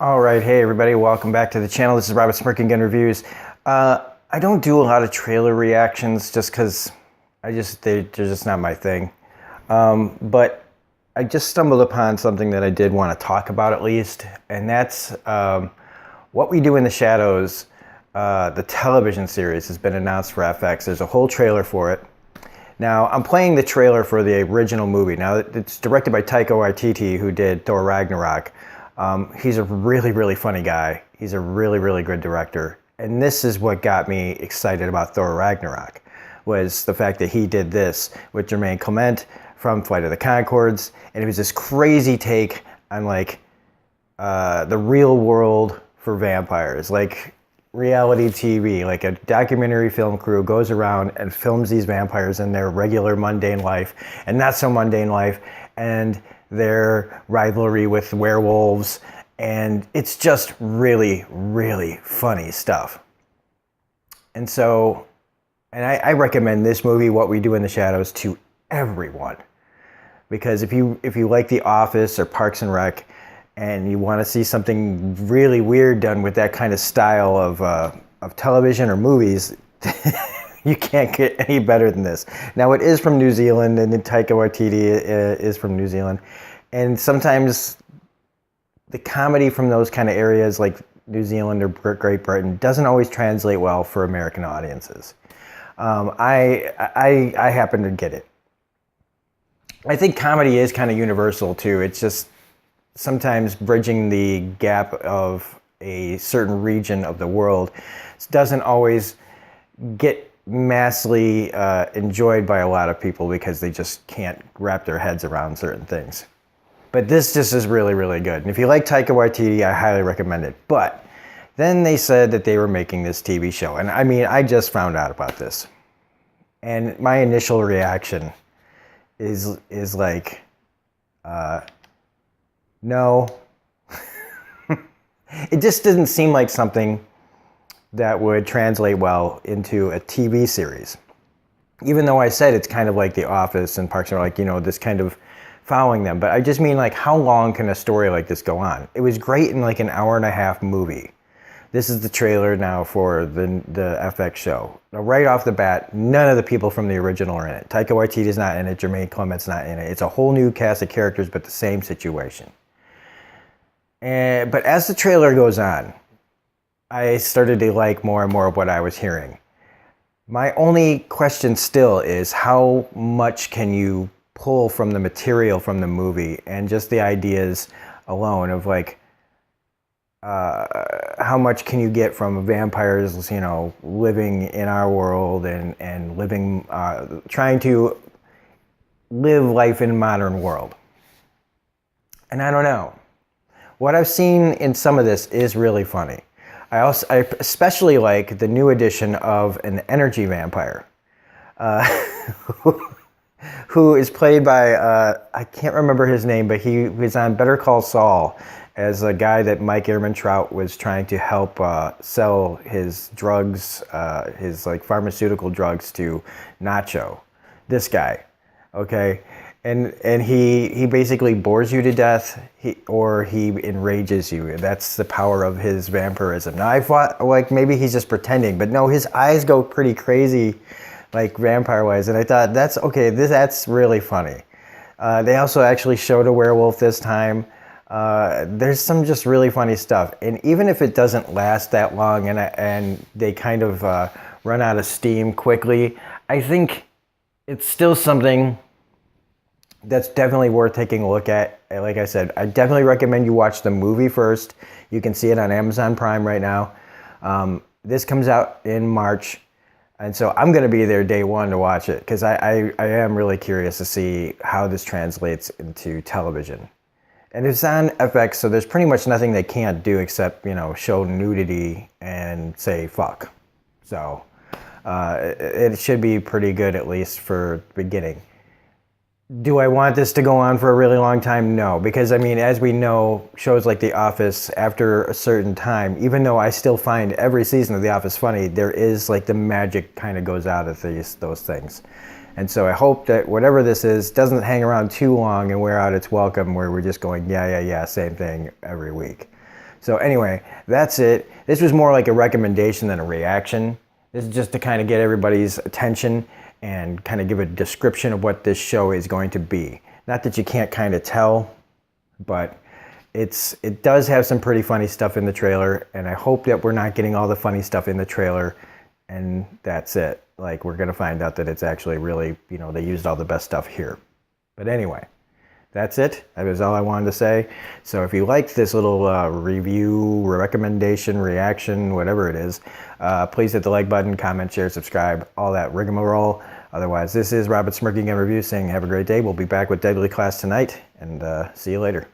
All right, hey everybody, welcome back to the channel. This is Robert Smirking Gun Reviews. I don't do a lot of trailer reactions just because they're just not my thing. But I just stumbled upon something that I did want to talk about at least, and that's What We Do in the Shadows. The television series has been announced for FX. There's a whole trailer for it. Now, I'm playing the trailer for the original movie. Now, it's directed by Taika Waititi, who did Thor Ragnarok. He's a really, really funny guy. He's a really, really good director. And this is what got me excited about Thor Ragnarok, was the fact that he did this with Jermaine Clement from Flight of the Conchords. And it was this crazy take on the real world for vampires. Like reality TV, like a documentary film crew goes around and films these vampires in their regular mundane life and not so mundane life, and their rivalry with werewolves, and it's just really, really funny stuff. And so, I recommend this movie, What We Do in the Shadows, to everyone, because if you like The Office or Parks and Rec, and you want to see something really weird done with that kind of style of television or movies, you can't get any better than this. Now, it is from New Zealand, and Taika Waititi is from New Zealand, and sometimes the comedy from those kind of areas like New Zealand or Great Britain doesn't always translate well for American audiences. I happen to get it. I think comedy is kind of universal too. It's just sometimes bridging the gap of a certain region of the world doesn't always get massively enjoyed by a lot of people because they just can't wrap their heads around certain things. But this just is really, really good. And if you like Taika Waititi, I highly recommend it. But then they said that they were making this TV show. And I mean, I just found out about this. And my initial reaction is like, no. It just didn't seem like something that would translate well into a TV series. Even though I said it's kind of like The Office and Parks and Rec, this kind of following them. But I just mean, like, how long can a story like this go on? It was great in like an hour-and-a-half movie. This is the trailer now for the FX show. Now, right off the bat, none of the people from the original are in it. Taika Waititi's not in it. Jermaine Clement's not in it. It's a whole new cast of characters, but the same situation. But as the trailer goes on, I started to like more and more of what I was hearing. My only question still is, how much can you pull from the material from the movie and just the ideas alone of like, how much can you get from vampires, living in our world and living, trying to live life in a modern world? And I don't know. What I've seen in some of this is really funny. I especially like the new addition of an energy vampire, who is played by, I can't remember his name, but he was on Better Call Saul as a guy that Mike Ehrmantraut was trying to help sell his drugs, his like pharmaceutical drugs to Nacho. This guy, okay? And he basically bores you to death, or he enrages you. That's the power of his vampirism. Now, I thought, like, maybe he's just pretending, but no, his eyes go pretty crazy, like vampire-wise, and I thought, that's okay, that's really funny. They also actually showed a werewolf this time. There's some just really funny stuff, and even if it doesn't last that long and they kind of run out of steam quickly, I think it's still something that's definitely worth taking a look at. Like I said, I definitely recommend you watch the movie first. You can see it on Amazon Prime right now. This comes out in March, and so I'm going to be there day one to watch it, because I am really curious to see how this translates into television. And it's on FX, so there's pretty much nothing they can't do except, show nudity and say fuck. So it should be pretty good, at least for the beginning. Do I want this to go on for a really long time? No, because I mean, as we know, shows like The Office, after a certain time, even though I still find every season of The Office funny, there is like the magic kind of goes out of those things. And so I hope that whatever this is doesn't hang around too long and wear out its welcome, where we're just going, yeah, same thing every week. So anyway, that's it. This was more like a recommendation than a reaction. This is just to kind of get everybody's attention and kind of give a description of what this show is going to be. Not that you can't kind of tell, but it does have some pretty funny stuff in the trailer, and I hope that we're not getting all the funny stuff in the trailer and that's it. Like, we're going to find out that it's actually really, they used all the best stuff here. But anyway, that's it. That was all I wanted to say. So if you liked this little review, recommendation, reaction, whatever it is, please hit the like button, comment, share, subscribe, all that rigmarole. Otherwise, this is Robert Smirking Gun Reviews saying have a great day. We'll be back with Deadly Class tonight, and see you later.